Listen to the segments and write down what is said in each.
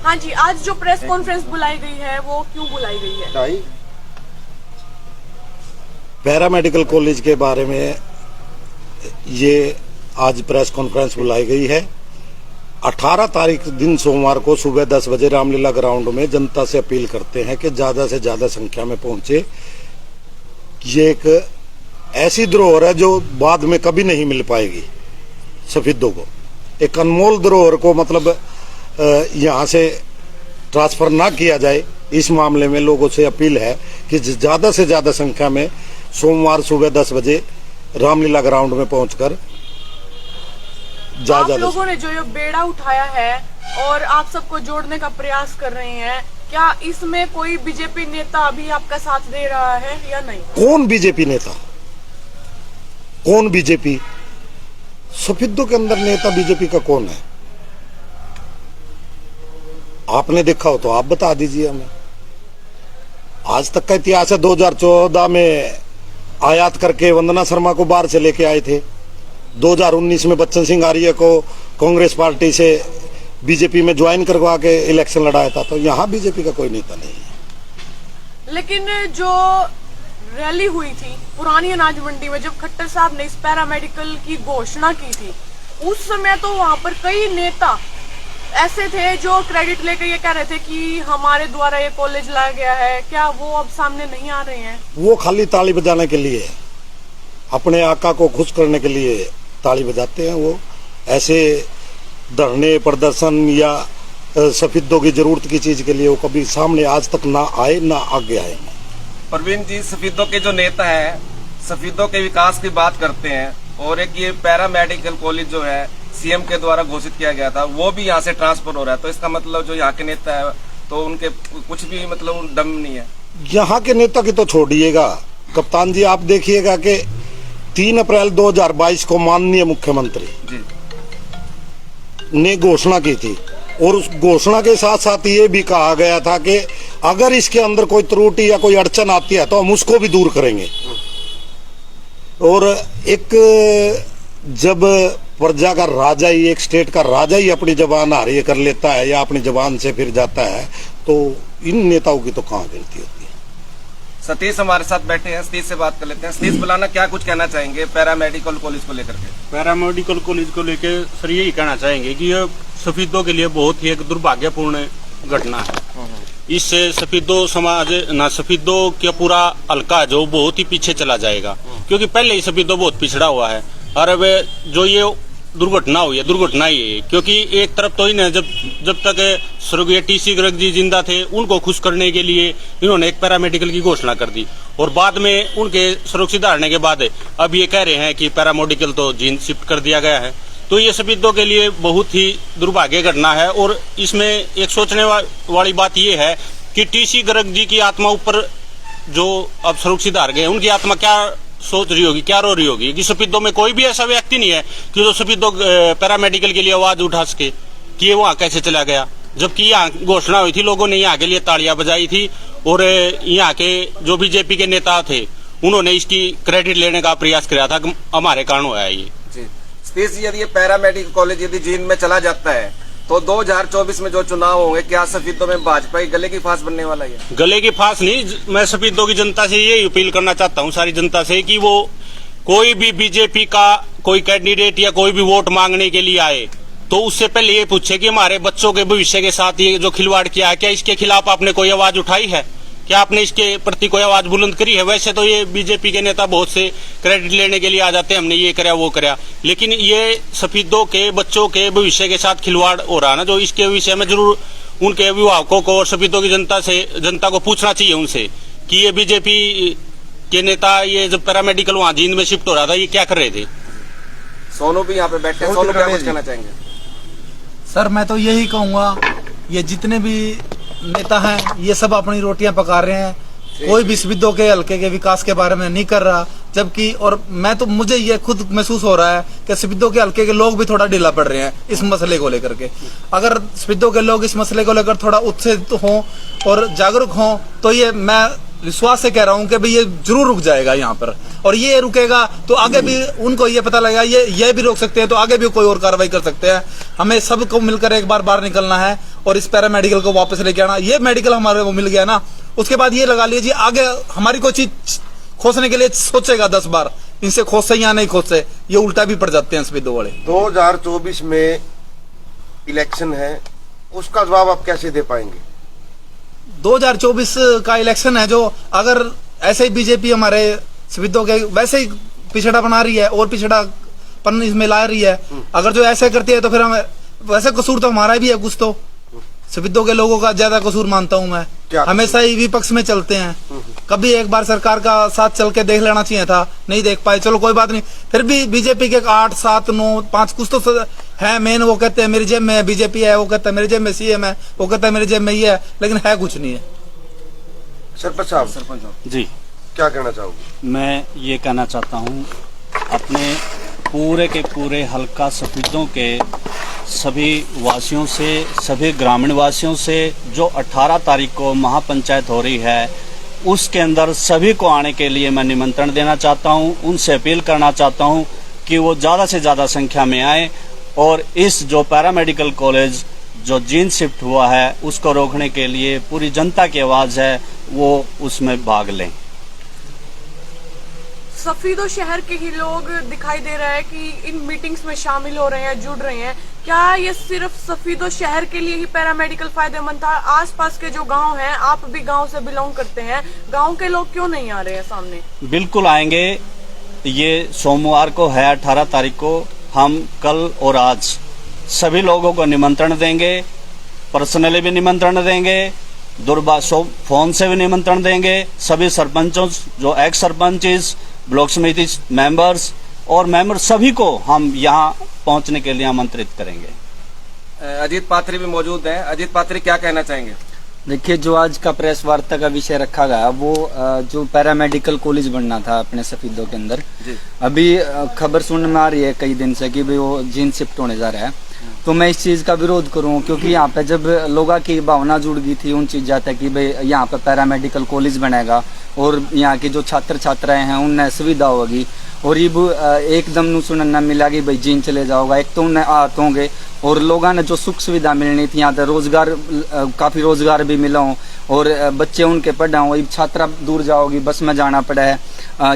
हाँ जी, आज जो प्रेस कॉन्फ्रेंस बुलाई गई है वो क्यों बुलाई गई है? पैरामेडिकल कॉलेज के बारे में ये आज प्रेस कॉन्फ्रेंस बुलाई गई है। 18 तारीख दिन सोमवार को सुबह 10 बजे रामलीला ग्राउंड में जनता से अपील करते हैं कि ज्यादा से ज्यादा संख्या में पहुंचे। ये एक ऐसी धरोहर है जो बाद में कभी नहीं मिल पाएगी सफेदों को। एक अनमोल धरोहर को मतलब यहाँ से ट्रांसफर ना किया जाए, इस मामले में लोगों से अपील है कि ज्यादा से ज्यादा संख्या में सोमवार सुबह 10 बजे रामलीला ग्राउंड में पहुंचकर आप लोगों ने जो ये बेड़ा उठाया है और आप सबको जोड़ने का प्रयास कर रहे हैं, क्या इसमें कोई बीजेपी नेता अभी आपका साथ दे रहा है या नहीं? कौन बीजेपी नेता? कौन बीजेपी? सफेदों के अंदर नेता बीजेपी का कौन है? आपने देखा हो तो आप बता दीजिए हमें। आज तक का इतिहास है, 2014 में आयात करके वंदना शर्मा को बाहर से लेके आए थे। 2019 में बच्चन सिंह आर्य को कांग्रेस पार्टी से बीजेपी में ज्वाइन करवा के इलेक्शन लड़ाया था। तो यहाँ बीजेपी का कोई नेता नहीं है। लेकिन जो रैली हुई थी पुरानी अनाज मंडी में, जब खट्टर साहब ने इस पैरामेडिकल की घोषणा की थी, उस समय तो वहां पर कई नेता ऐसे थे जो क्रेडिट लेकर ये कह रहे थे कि हमारे द्वारा ये कॉलेज लाया गया है। क्या वो अब सामने नहीं आ रहे हैं? वो खाली ताली बजाने के लिए, अपने आका को खुश करने के लिए ताली बजाते हैं। वो ऐसे धरने प्रदर्शन या सफेदों की जरूरत की चीज के लिए वो कभी सामने आज तक ना आए, ना आगे आए। परवीन जी, सफेदों के जो नेता हैं सफेदों के विकास की बात करते हैं, और एक ये पैरामेडिकल कॉलेज जो है सीएम के द्वारा घोषित किया गया था, वो भी यहाँ से ट्रांसफर हो रहा है। तो इसका मतलब जो यहाँ के नेता है तो उनके कुछ भी मतलब दम नहीं है। यहाँ के नेता की तो छोड़िएगा कप्तान जी, आप देखिएगा कि 3 अप्रैल 2022 को माननीय मुख्यमंत्री जी ने घोषणा की थी, और उस घोषणा के साथ साथ ये भी कहा गया था कि अगर इसके अंदर कोई त्रुटि या कोई अड़चन आती है तो हम उसको भी दूर करेंगे। और एक जब प्रजा का राजा ही, एक स्टेट का राजा ही अपनी जबान हारिए कर लेता है या अपनी जबान से फिर जाता है, तो इन नेताओं की तो कहाँ गिनती होती है। सतीश हमारे साथ बैठे हैं, सतीश से बात कर लेते हैं। सतीश बुलाना, क्या कुछ कहना चाहेंगे पैरामेडिकल कॉलेज को लेकर के? पैरामेडिकल कॉलेज को लेकर सर यही कहना चाहेंगे कि यह सफेदों के लिए बहुत ही एक दुर्भाग्यपूर्ण घटना है। इससे सफेदों समाज ना सफेदों का पूरा हल्का जो बहुत ही पीछे चला जाएगा, क्योंकि पहले ही सफेदों बहुत पिछड़ा हुआ है। और अब जो ये दुर्घटना हुई है, दुर्घटना ही है, क्योंकि एक तरफ तो इन्हें जब तक स्वर्गीय टीसी गर्ग जी जिंदा थे उनको खुश करने के लिए इन्होंने एक पैरामेडिकल की घोषणा कर दी, और बाद में उनके सुरक्षित हारने के बाद अब ये कह रहे हैं कि पैरामेडिकल तो जीन शिफ्ट कर दिया गया है। तो ये सफेदों के लिए बहुत ही दुर्भाग्य घटना है। और इसमें एक सोचने वाली बात ये है कि टीसी गर्ग जी की आत्मा ऊपर जो अब सुरक्षित हार गए, उनकी आत्मा क्या सोच रही होगी, क्या रो रही होगी कि सफेदों में कोई भी ऐसा व्यक्ति नहीं है कि जो सफेदों पैरामेडिकल के लिए आवाज उठा सके कि ये वहां कैसे चला गया। जबकि यहाँ घोषणा हुई थी, लोगों ने यहाँ के लिए तालियां बजाई थी, और यहाँ के जो बीजेपी के नेता थे उन्होंने इसकी क्रेडिट लेने का प्रयास किया था कि हमारे कारण हुआ है ये। सतीश जी, यदि ये पैरामेडिकल कॉलेज यदि जींद में चला जाता है तो 2024 में जो चुनाव होंगे, क्या सफेदों में भाजपा की गले की फांस बनने वाला है? गले की फांस नहीं, मैं सफेदों की जनता से ये अपील करना चाहता हूँ, सारी जनता से, कि वो कोई भी बीजेपी का कोई कैंडिडेट या कोई भी वोट मांगने के लिए आए तो उससे पहले ये पूछे कि हमारे बच्चों के भविष्य के साथ ये जो खिलवाड़ किया है, क्या इसके खिलाफ आपने कोई आवाज उठाई है? क्या आपने इसके प्रति कोई आवाज बुलंद करी है? वैसे तो ये बीजेपी के नेता बहुत से क्रेडिट लेने के लिए आ जाते हैं, हमने ये कराया वो कराया, लेकिन ये सफेदों के बच्चों के भविष्य के साथ खिलवाड़ हो रहा है ना, जो इसके विषय में जरूर उनके अभिभावकों को और सफेदों की जनता को पूछना चाहिए उनसे कि ये बीजेपी के नेता ये जब पैरामेडिकल वहाँ जींद में शिफ्ट हो रहा था, ये क्या कर रहे थे? सोनू भी यहाँ पे बैठे हैं, सोनू क्या कुछ कहना चाहेंगे? सर मैं तो यही कहूँगा, ये जितने भी नेता हैं ये सब अपनी रोटियां पका रहे हैं, कोई भी सफेदों के हल्के के विकास के बारे में नहीं कर रहा। जबकि और मैं तो मुझे ये खुद महसूस हो रहा है कि सफेदों के हल्के के लोग भी थोड़ा ढीला पड़ रहे हैं इस मसले को लेकर के। अगर सफेदों के लोग इस मसले को लेकर थोड़ा उत्साहित हों और जागरूक हों तो ये मैं विश्वास से कह रहा हूँ कि भाई ये जरूर रुक जाएगा यहाँ पर, और ये रुकेगा तो आगे भी उनको ये पता लगेगा ये भी रोक सकते हैं, तो आगे भी कोई और कार्रवाई कर सकते हैं। हमें सबको मिलकर एक बार बाहर निकलना है और इस पैरामेडिकल को वापस लेके आना। ये मेडिकल हमारे को मिल गया ना, उसके बाद ये लगा लीजिए आगे हमारी कोई चीज खोसने के लिए सोचेगा 10 बार, इनसे खोसे या नहीं खोसे, ये उल्टा भी पड़ जाते हैं सफेदों वाले। 2024 में इलेक्शन है, उसका जवाब आप कैसे दे पाएंगे? 2024 का इलेक्शन है, जो अगर ऐसे ही बीजेपी हमारे सफेदों के वैसे ही पिछड़ा बना रही है और पिछड़ापन इसमें ला रही है, अगर जो ऐसे करती है तो फिर हमें वैसे कसूर तो हमारा भी है कुछ, तो सफेदों के लोगों का ज्यादा कसूर मानता हूं मैं। हमेशा ही विपक्ष में चलते हैं, कभी एक बार सरकार का साथ चल के देख लेना चाहिए था, नहीं देख पाए, चलो कोई बात नहीं। फिर भी बीजेपी के 8, 7, 9, 5 कुछ तो है मेन, वो कहते हैं मेरी जेब में बीजेपी है, वो कहता है मेरी जेब में सीएम है, वो कहता है मेरी जेब में ये है, लेकिन है कुछ नहीं है। सरपंच साहब जी, क्या कहना चाहोगे? मैं ये कहना चाहता हूँ अपने पूरे के पूरे हल्का सफेदों के सभी वासियों से, सभी ग्रामीण वासियों से, जो 18 तारीख को महापंचायत हो रही है उसके अंदर सभी को आने के लिए मैं निमंत्रण देना चाहता हूँ। उनसे अपील करना चाहता हूँ कि वो ज़्यादा से ज़्यादा संख्या में आए और इस जो पैरामेडिकल कॉलेज जो जीन शिफ्ट हुआ है उसको रोकने के लिए पूरी जनता की आवाज़ है, वो उसमें भाग लें। सफेदों शहर के ही लोग दिखाई दे रहा है कि इन मीटिंग्स में शामिल हो रहे हैं, जुड़ रहे हैं। क्या ये सिर्फ सफेदों शहर के लिए ही पैरामेडिकल फायदेमंद था? आसपास के जो गांव हैं, आप भी गांव से बिलोंग करते हैं, गांव के लोग क्यों नहीं आ रहे हैं सामने? बिल्कुल आएंगे। ये सोमवार को है 18 तारीख को, हम कल और आज सभी लोगों को निमंत्रण देंगे, पर्सनली भी निमंत्रण देंगे, फोन से भी निमंत्रण देंगे। सभी सरपंचों, जो एक्स सरपंच, ब्लॉक समिति मेंबर्स और मेंबर सभी को हम यहाँ पहुँचने के लिए आमंत्रित करेंगे। अजीत पात्री भी मौजूद हैं। अजीत पात्री क्या कहना चाहेंगे? देखिए, जो आज का प्रेस वार्ता का विषय रखा गया वो जो पैरामेडिकल कॉलेज बनना था अपने सफेदों के अंदर, अभी खबर सुनने में आ रही है कई दिन से कि भाई वो जीन शिफ्ट होने जा रहा है, तो मैं इस चीज का विरोध करूं, क्योंकि यहाँ पे जब लोगों की भावना जुड़ गई थी उन चीज तक कि भाई यहाँ पे पैरामेडिकल कॉलेज बनेगा और यहाँ के जो छात्र छात्राएं हैं उन्हें सुविधा होगी, और ये एकदम नु सुनना मिला कि भाई जीन चले जाओगा, एक तो उन्हें आहत होंगे और लोगों ने जो सुख सुविधा मिलनी थी, यहाँ पे रोजगार, काफी रोजगार भी मिला हो और बच्चे उनके पढ़ा हो, छात्रा दूर जाओगी, बस में जाना पड़ा है,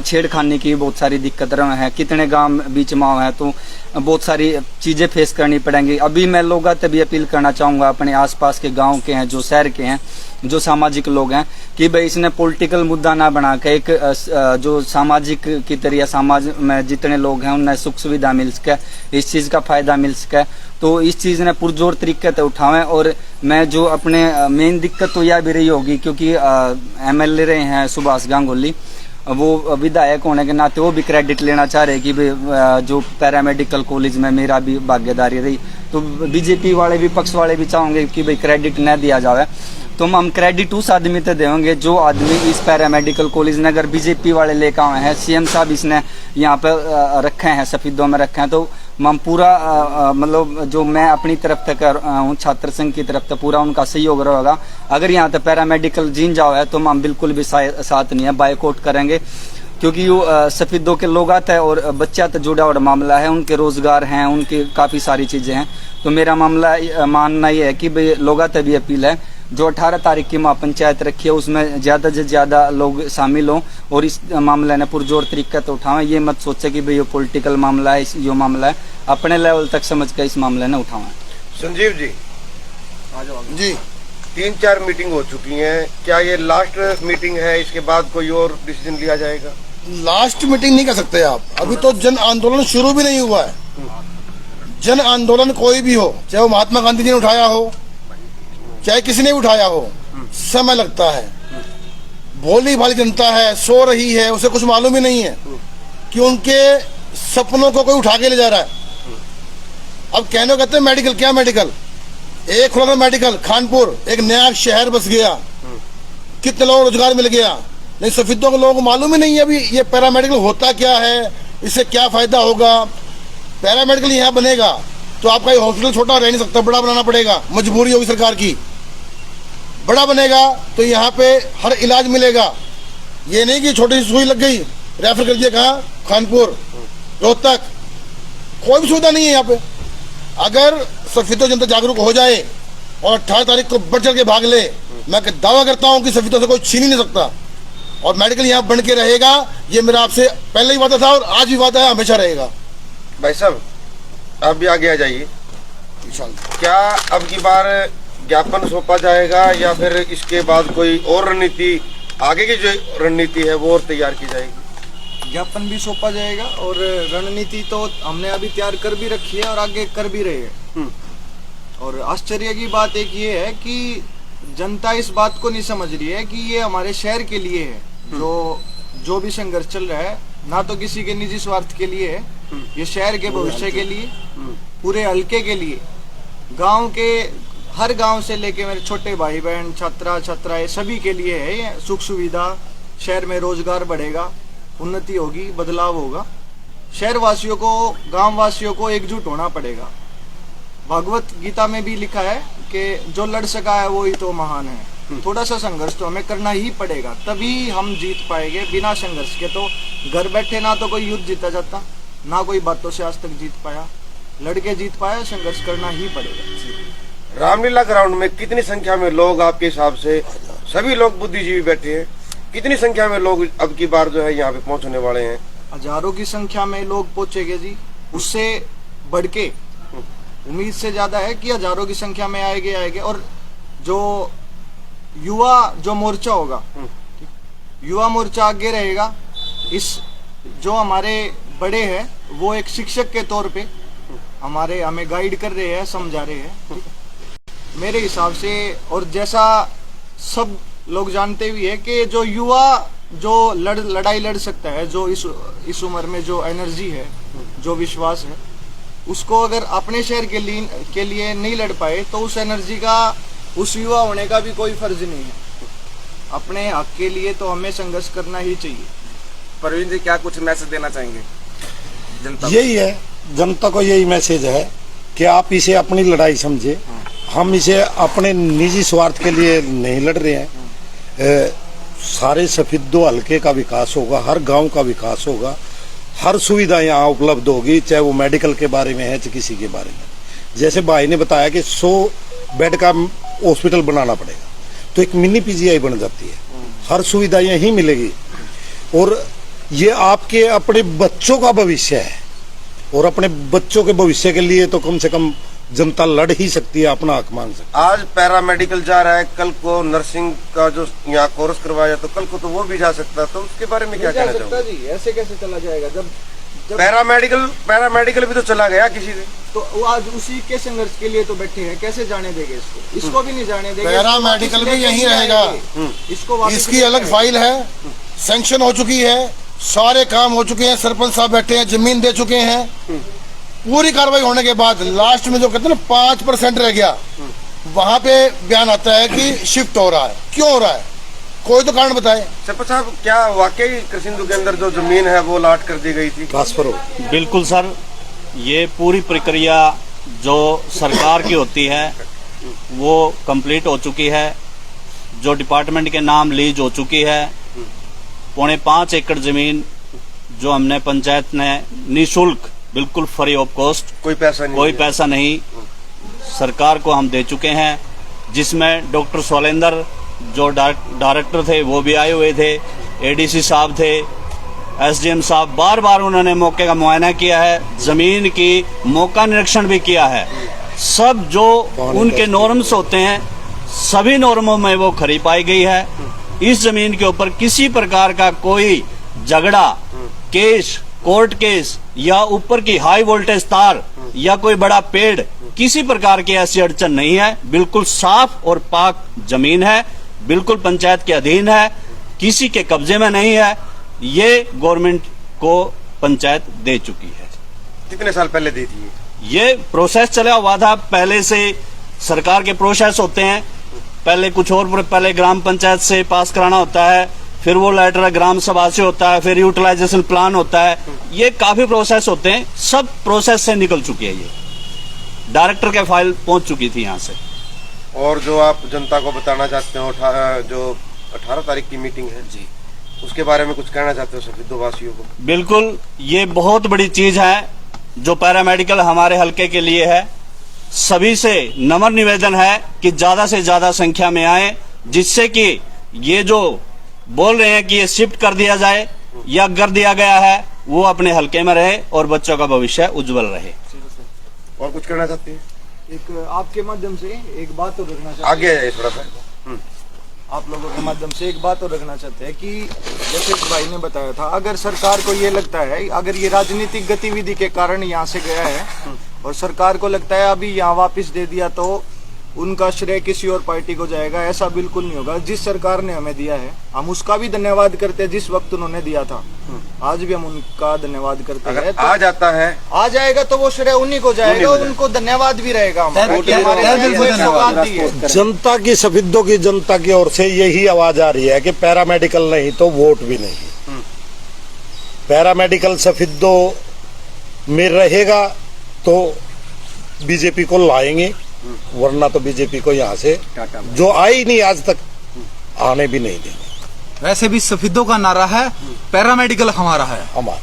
छेड़खानी की बहुत सारी दिक्कत है, कितने गांव बीच में है, तो बहुत सारी चीजें फेस करनी पड़ेंगी। अभी मैं लोगों से भी अपील करना चाहूंगा, अपने आसपास के गांव के हैं, जो शहर के हैं, जो सामाजिक लोग हैं, कि भाई इसने पॉलिटिकल मुद्दा ना बना के एक जो सामाजिक की तरह समाज में जितने लोग हैं उन्हें सुख सुविधा मिल सके, इस चीज का फायदा मिल सके, तो इस चीज ने पुरजोर तरीके से उठावें। और मैं जो अपने मेन दिक्कत तो यह भी रही होगी, क्योंकि MLA रहे हैं सुभाष गांगुली, वो विधायक होने के नाते वो भी क्रेडिट लेना चाह रहे कि भाई जो पैरामेडिकल कॉलेज में मेरा भी भागीदारी रही, तो बीजेपी वाले विपक्ष वाले भी चाहेंगे कि भाई क्रेडिट न दिया जाए, तो हम क्रेडिट उस आदमी से देंगे जो आदमी इस पैरामेडिकल कॉलेज ने अगर बीजेपी वाले लेकर आए हैं, CM साहब इसने यहाँ पे रखे हैं, सफेदों में रखे हैं, तो हम पूरा मतलब जो मैं अपनी तरफ से कर हूँ, छात्र संघ की तरफ से पूरा उनका सहयोग रहेगा। अगर यहाँ पे पैरामेडिकल जीन जाओ है तो हम बिल्कुल भी साथ नहीं है, बायकॉट करेंगे, क्योंकि वो सफेदों के लोग आते हैं और बच्चा तो जुड़ा हुआ मामला है, उनके रोजगार हैं, उनकी काफी सारी चीजें हैं। तो मेरा मामला मानना ये है कि भाई लोगों से भी अपील है, जो 18 तारीख की महापंचायत रखी है उसमें ज्यादा से ज्यादा लोग शामिल हों और इस मामले ने पुरजोर तरीके से उठावें। ये मत सोचे कि भाई ये पॉलिटिकल मामला है, ये मामला है, अपने लेवल तक समझ कर इस मामले ने उठावें। संजीव जी 3-4 मीटिंग हो चुकी हैं, क्या ये लास्ट मीटिंग है? इसके बाद कोई और डिसीजन लिया जाएगा? लास्ट मीटिंग नहीं कर सकते आप, अभी तो जन आंदोलन शुरू भी नहीं हुआ है। जन आंदोलन कोई भी हो, चाहे वो महात्मा गांधी जी ने उठाया हो, चाहे किसी ने उठाया हो, समय लगता है। भोली भाली जनता है, सो रही है, उसे कुछ मालूम ही नहीं है कि उनके सपनों को कोई उठा के ले जा रहा है। अब कहने कहते हैं मेडिकल, क्या मेडिकल? एक खुला था मेडिकल खानपुर, एक नया शहर बस गया, कितने लोगों को रोजगार मिल गया, नहीं सफेदों के लोगों को मालूम ही नहीं है अभी ये पैरामेडिकल होता क्या है, इससे क्या फायदा होगा। पैरामेडिकल यहाँ बनेगा तो आपका ये हॉस्पिटल छोटा रह नहीं सकता, बड़ा बनाना पड़ेगा, मजबूरी होगी सरकार की। बड़ा बनेगा तो यहाँ पे हर इलाज मिलेगा, ये नहीं कि छोटी सी सुई लग गई रेफर कर दिया कहाँ, खानपुर, रोहतक, कोई भी सुविधा नहीं है यहाँ पे। अगर सफीदो जनता जागरूक हो जाए और 18 तारीख को बढ़ चढ़ के भाग ले, मैं दावा करता हूँ कि सफीदों से कोई छीन ही नहीं सकता और मेडिकल यहाँ बन के रहेगा। ये मेरा आपसे पहले ही वादा था और आज भी वादा है, हमेशा रहेगा। भाई साहब आप भी आगे आ जाइए। इंशाल्लाह। क्या अब की बार ज्ञापन सौंपा जाएगा या फिर इसके बाद कोई और रणनीति, आगे की जो रणनीति है वो और तैयार की जाएगी? ज्ञापन भी सौंपा जाएगा और रणनीति तो हमने अभी तैयार कर भी रखी है और आगे कर भी रहे हैं। और आश्चर्य की बात एक ये है कि जनता इस बात को नहीं समझ रही है कि ये हमारे शहर के लिए है। जो भी संघर्ष चल रहा है ना तो किसी के निजी स्वार्थ के लिए है, ये शहर के भविष्य के लिए, पूरे हल्के के लिए, गांव के हर गांव से लेके मेरे छोटे भाई बहन, छात्रा छात्राएं सभी के लिए है। ये सुख सुविधा, शहर में रोजगार बढ़ेगा, उन्नति होगी, बदलाव होगा। शहर वासियों को, गांव वासियों को एकजुट होना पड़ेगा। भगवत गीता में भी लिखा है कि जो लड़ सका है वो ही तो महान है। थोड़ा सा संघर्ष तो हमें करना ही पड़ेगा, तभी हम जीत पाएंगे। बिना संघर्ष के तो घर बैठे ना तो कोई युद्ध जीता जाता, ना कोई बातों से आज तक जीत पाया। लड़के जीत पाया, संघर्ष करना ही पड़ेगा। रामलीला ग्राउंड में कितनी संख्या में लोग आपके हिसाब से, सभी लोग बुद्धिजीवी बैठे हैं, कितनी संख्या में लोग अब की बार जो है यहाँ पे पहुंचने वाले हैं? हजारों की संख्या में लोग पहुंचेंगे जी। उससे बढ़ के उम्मीद से ज्यादा है कि हजारों की संख्या में आएंगे। और जो युवा जो मोर्चा होगा, युवा मोर्चा आगे रहेगा। इस जो हमारे बड़े हैं वो एक शिक्षक के तौर पे हमें गाइड कर रहे हैं, समझा रहे हैं। मेरे हिसाब से, और जैसा सब लोग जानते भी है कि जो युवा जो लड़ाई लड़ सकता है, जो इस उम्र में जो एनर्जी है, जो विश्वास है, उसको अगर अपने शहर के लिए नहीं लड़ पाए तो उस एनर्जी का, उस युवा होने का भी कोई फर्ज नहीं है। अपने हक के लिए तो हमें संघर्ष करना ही चाहिए। परवीन जी क्या कुछ मैसेज देना चाहेंगे जनता? यही है, जनता को यही मैसेज है कि आप इसे अपनी लड़ाई समझे। हम इसे अपने निजी स्वार्थ के लिए नहीं लड़ रहे हैं। सारे सफीदो हल्के का विकास होगा, हर गांव का विकास होगा, हर सुविधा यहाँ उपलब्ध होगी, चाहे वो मेडिकल के बारे में है चाहे किसी के बारे में। जैसे भाई ने बताया कि 100 बेड का हॉस्पिटल बनाना पड़ेगा तो एक मिनी पीजीआई बन जाती है, हर सुविधा यहीं मिलेगी। और ये आपके अपने बच्चों का भविष्य है और अपने बच्चों के भविष्य के लिए तो कम से कम जनता लड़ ही सकती है, अपना हक मांग सकती है। आज पैरामेडिकल जा रहा है, कल को नर्सिंग का जो यहाँ कोर्स करवाया तो कल को तो वो भी जा सकता है, तो उसके बारे में क्या कहना चाहोगे? जी ऐसे कैसे चला जाएगा जब पैरामेडिकल भी तो चला गया किसी से, तो वो आज उसी के संघर्ष के लिए तो बैठे हैं। कैसे जाने देंगे इसको भी नहीं जाने देंगे। पैरामेडिकल भी यहीं रहेगा, इसको इसकी अलग फाइल है, सैंक्शन हो चुकी है, सारे काम हो चुके हैं, सरपंच साहब बैठे हैं, जमीन दे चुके हैं। पूरी कार्रवाई होने के बाद लास्ट में जो कहते हैं ना 5% रह गया, वहां पे बयान आता है कि शिफ्ट हो रहा है। क्यों हो रहा है, कोई तो कारण बताए। सरपंच साहब क्या वाकई कृषिंदु के अंदर जो जमीन है वो लाट कर दी गई थी? ट्रांसफर हो, बिल्कुल सर, ये पूरी प्रक्रिया जो सरकार की होती है वो कंप्लीट हो चुकी है। जो डिपार्टमेंट के नाम लीज हो चुकी है, 5.25 एकड़ जमीन जो हमने पंचायत ने निःशुल्क, बिल्कुल फ्री ऑफ कॉस्ट, कोई पैसा नहीं सरकार को हम दे चुके हैं। जिसमें डॉक्टर सोलेंदर जो डायरेक्टर थे वो भी आए हुए थे, एडीसी साहब थे, एसडीएम साहब, बार बार उन्होंने मौके का मुआयना किया है, जमीन की मौका निरीक्षण भी किया है। सब जो उनके नॉर्म्स होते हैं सभी नॉर्मों में वो खरी पाई गई है। इस जमीन के ऊपर किसी प्रकार का कोई झगड़ा, केस, कोर्ट केस या ऊपर की हाई वोल्टेज तार या कोई बड़ा पेड़, किसी प्रकार की ऐसी अड़चन नहीं है। बिल्कुल साफ और पाक जमीन है, बिल्कुल पंचायत के अधीन है, किसी के कब्जे में नहीं है। ये गवर्नमेंट को पंचायत दे चुकी है। कितने साल पहले दी थी? ये प्रोसेस चला हुआ था, पहले से सरकार के प्रोसेस होते हैं। पहले कुछ और, पहले ग्राम पंचायत से पास कराना होता है, फिर वो लेटर ग्राम सभा से होता है, फिर यूटिलाइजेशन प्लान होता है। ये काफी प्रोसेस होते हैं, सब प्रोसेस से निकल चुकी है। ये डायरेक्टर के फाइल पहुंच चुकी थी यहाँ से। और जो आप जनता को बताना चाहते हो, जो 18 तारीख की मीटिंग है जी, उसके बारे में कुछ कहना चाहते हो सफीदो वासियों को? बिल्कुल, ये बहुत बड़ी चीज है जो पैरामेडिकल हमारे हलके के लिए है। सभी से नम्र निवेदन है कि ज्यादा से ज्यादा संख्या में आए, जिससे कि ये जो बोल रहे हैं कि ये शिफ्ट कर दिया जाए या कर दिया गया है, वो अपने हलके में रहे और बच्चों का भविष्य उज्जवल रहे। और कुछ कहना चाहते हैं? एक आपके माध्यम से एक बात और रखना चाहते आगे आइए थोड़ा सा। आप लोगों के माध्यम से एक बात और रखना चाहते हैं कि जैसे इस भाई ने बताया था, अगर सरकार को ये लगता है, अगर ये राजनीतिक गतिविधि के कारण यहाँ से गया है और सरकार को लगता है अभी यहाँ वापस दे दिया तो उनका श्रेय किसी और पार्टी को जाएगा, ऐसा बिल्कुल नहीं होगा। जिस सरकार ने हमें दिया है हम उसका भी धन्यवाद करते हैं, जिस वक्त उन्होंने दिया था आज भी हम उनका धन्यवाद करते हैं। तो आ जाता है, आ जाएगा तो वो श्रेय उन्हीं को जाएगा, उनको धन्यवाद भी रहेगा हमारा कि हमारे सौगात दी है। जनता की, सफीदों की जनता की ओर से यही आवाज आ रही है कि पैरामेडिकल नहीं तो वोट भी नहीं। पैरामेडिकल सफीदों में रहेगा तो बीजेपी को लाएंगे, वरना तो बीजेपी को यहाँ से जो आई नहीं आज तक आने भी नहीं देंगे। वैसे भी सफीदों का नारा है पैरामेडिकल हमारा है। हमारा।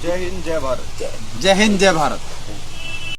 जय हिंद, जय भारत। जय हिंद, जय भारत।